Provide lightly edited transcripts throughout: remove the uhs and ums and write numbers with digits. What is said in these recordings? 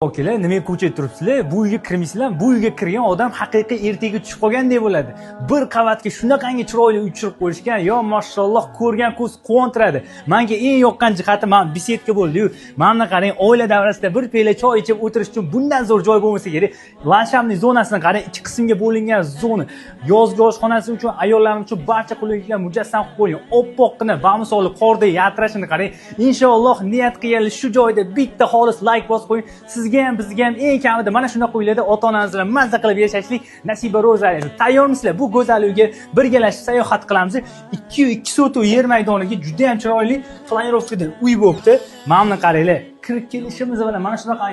Okalar, nimaga ko'chada turibsizlar? Bu uyga kirmaysizlar. Bu uyga kirgan odam haqiqiy ertaga tushib qolgandek bo'ladi. Bir qavatga shunaqangi chiroyli uy tushirib qo'yishgan, yo mashalloh, ko'rgan ko'z quvontiradi. Menga eng yoqqan jihati, men besetka bo'ldi-yu. Mana qarang, oila davrasida bir piyola choy ichib o'tirish uchun bundan zo'r joy bo'lmasa kerak. Lanshamning zonasini qarang, ikki qismga bo'lingan zona. Yozgi oshxonasi uchun, ayollarimiz uchun barcha qulayliklar mujassam qilib qo'yilgan. Oppoqqina bamisoli qorda yatirashini qarang. Inshaalloh niyat qilganlar shu joyda bitta xolis like bosib qo'ying. Sizga ham bizga ham eng kamida mana shunaqa uylarda ota-onangiz bilan mazza qilib yashashlik nasiba ro'zaysiz. Tayyormisizlar? Bu go'zal uyga birgalashib sayohat qilamiz. 2 sotuv yer maydoniga juda ham chiroyli planirovkada uy bo'libdi. Mana qaranglar, kirib kelishimiz bilan mana shunaqa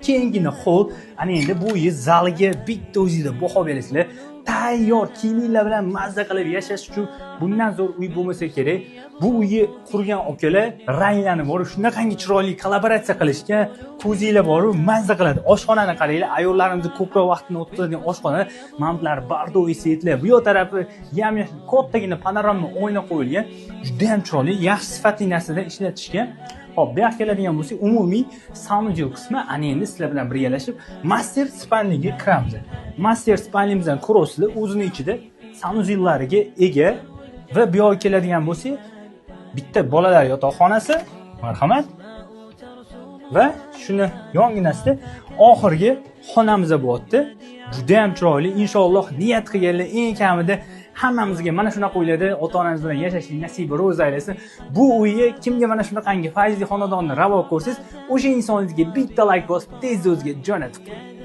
kengina hol, ana endi bu uy zaliga bitta o'zingizda baho berasizlar. Tayyor kiyimlar bilan mazza qilib yashash uchun bundan zo'r uy bo'lmasa kerak. Bu uyni qurgan okalar ranglanib bor, shunaqangi chiroyli kollaboratsiya qilishgan, ko'zinglar bor, mazza qiladi. Oshxonani qaranglar, ayollarimiz ko'proq vaqtini o'tkazadigan oshxona, mantlar bardoviy setlar, bu yoq tarafi yam-yashil kattagina panorama oyna qo'yilgan. Juda ham chiroyli, yaxshi sifatli narsadan ishlatishgan. Hop, bu yoqqa keladigan bo'lsak, umumiy sanuzel qismi ana endi sizlar bilan birgalashib master spalniga kiramiz. Master spalnimizdan ko'rasizlar, o'zining ichida sanuzellariga ega va bu yoqqa keladigan bo'lsak, bitta bolalar yotoqxonasi, marhamat. Va shuni yonginasida oxirgi xonamiz bo'lyapti. Juda ham chiroyli, inshaalloh niyat qilganlar eng kamida hammamizga mana shunaqa uylarda ota-onangiz bilan yashashlik nasiba ro'za aylasin. Bu uyga kimga mana shunaqangi fayzli xonadonni ravo ko'rsangiz, o'sha insoningizga bitta like bosib, tez o'ziga jo'natib qo'ying.